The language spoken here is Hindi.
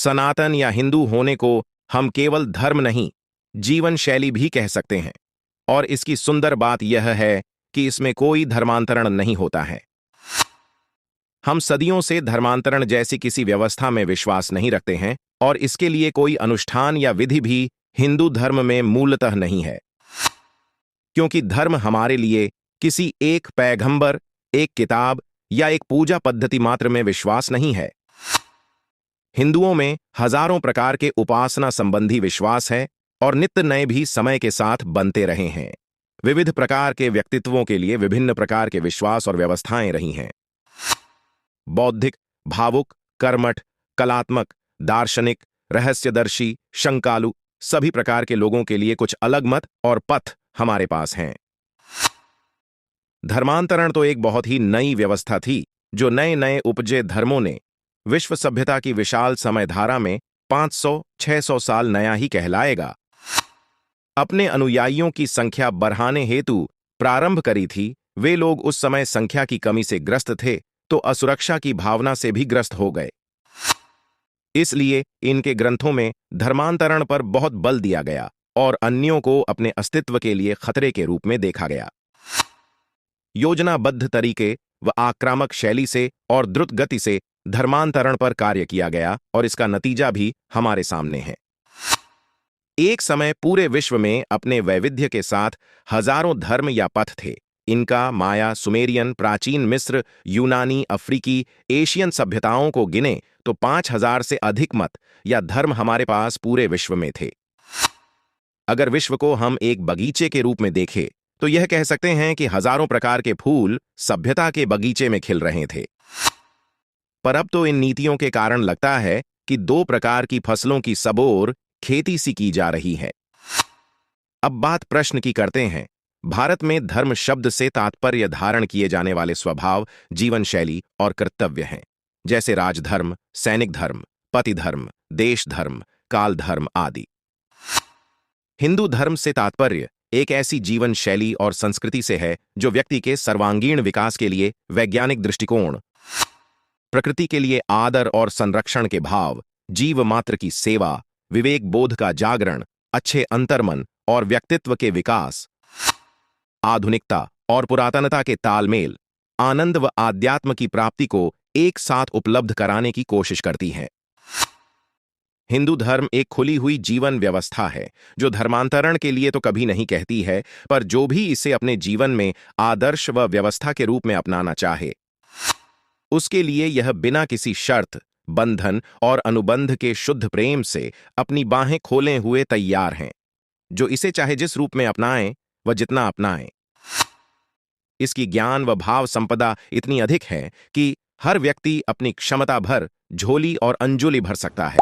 सनातन या हिंदू होने को हम केवल धर्म नहीं, जीवन शैली भी कह सकते हैं। और इसकी सुंदर बात यह है कि इसमें कोई धर्मांतरण नहीं होता है। हम सदियों से धर्मांतरण जैसी किसी व्यवस्था में विश्वास नहीं रखते हैं और इसके लिए कोई अनुष्ठान या विधि भी हिंदू धर्म में मूलतः नहीं है, क्योंकि धर्म हमारे लिए किसी एक पैगंबर, एक किताब या एक पूजा पद्धति मात्र में विश्वास नहीं है। हिंदुओं में हजारों प्रकार के उपासना संबंधी विश्वास है और नित्य नए भी समय के साथ बनते रहे हैं। विविध प्रकार के व्यक्तित्वों के लिए विभिन्न प्रकार के विश्वास और व्यवस्थाएं रही हैं। बौद्धिक, भावुक, कर्मठ, कलात्मक, दार्शनिक, रहस्यदर्शी, शंकालु, सभी प्रकार के लोगों के लिए कुछ अलग मत और पथ हमारे पास हैं। धर्मांतरण तो एक बहुत ही नई व्यवस्था थी जो नए नए उपजे धर्मों ने विश्व सभ्यता की विशाल समयधारा में 500-600 साल नया ही कहलाएगा, अपने अनुयायियों की संख्या बढ़ाने हेतु प्रारंभ करी थी। वे लोग उस समय संख्या की कमी से ग्रस्त थे तो असुरक्षा की भावना से भी ग्रस्त हो गए। इसलिए इनके ग्रंथों में धर्मांतरण पर बहुत बल दिया गया और अन्यों को अपने अस्तित्व के लिए खतरे के रूप में देखा गया। योजनाबद्ध तरीके व आक्रामक शैली से और द्रुत गति से धर्मांतरण पर कार्य किया गया और इसका नतीजा भी हमारे सामने है। एक समय पूरे विश्व में अपने वैविध्य के साथ हजारों धर्म या पथ थे। इनका, माया, सुमेरियन, प्राचीन मिस्र, यूनानी, अफ्रीकी, एशियन सभ्यताओं को गिने तो 5000 से अधिक मत या धर्म हमारे पास पूरे विश्व में थे। अगर विश्व को हम एक बगीचे के रूप में देखें तो यह कह सकते हैं कि हजारों प्रकार के फूल सभ्यता के बगीचे में खिल रहे थे। पर अब तो इन नीतियों के कारण लगता है कि 2 प्रकार की फसलों की सबोर खेती सी की जा रही है। अब बात प्रश्न की करते हैं। भारत में धर्म शब्द से तात्पर्य धारण किए जाने वाले स्वभाव, जीवन शैली और कर्तव्य हैं, जैसे राजधर्म, सैनिक धर्म, पति धर्म, देश धर्म, काल धर्म आदि। हिंदू धर्म से तात्पर्य एक ऐसी जीवन शैली और संस्कृति से है जो व्यक्ति के सर्वांगीण विकास के लिए वैज्ञानिक दृष्टिकोण, प्रकृति के लिए आदर और संरक्षण के भाव, जीव मात्र की सेवा, विवेक बोध का जागरण, अच्छे अंतर्मन और व्यक्तित्व के विकास, आधुनिकता और पुरातनता के तालमेल, आनंद व आध्यात्म की प्राप्ति को एक साथ उपलब्ध कराने की कोशिश करती है। हिंदू धर्म एक खुली हुई जीवन व्यवस्था है जो धर्मांतरण के लिए तो कभी नहीं कहती है, पर जो भी इसे अपने जीवन में आदर्श व व्यवस्था के रूप में अपनाना चाहे उसके लिए यह बिना किसी शर्त, बंधन और अनुबंध के शुद्ध प्रेम से अपनी बाहें खोले हुए तैयार हैं, जो इसे चाहे जिस रूप में अपनाएं व जितना अपनाएं। इसकी ज्ञान व भाव संपदा इतनी अधिक है कि हर व्यक्ति अपनी क्षमता भर झोली और अंजुलि भर सकता है।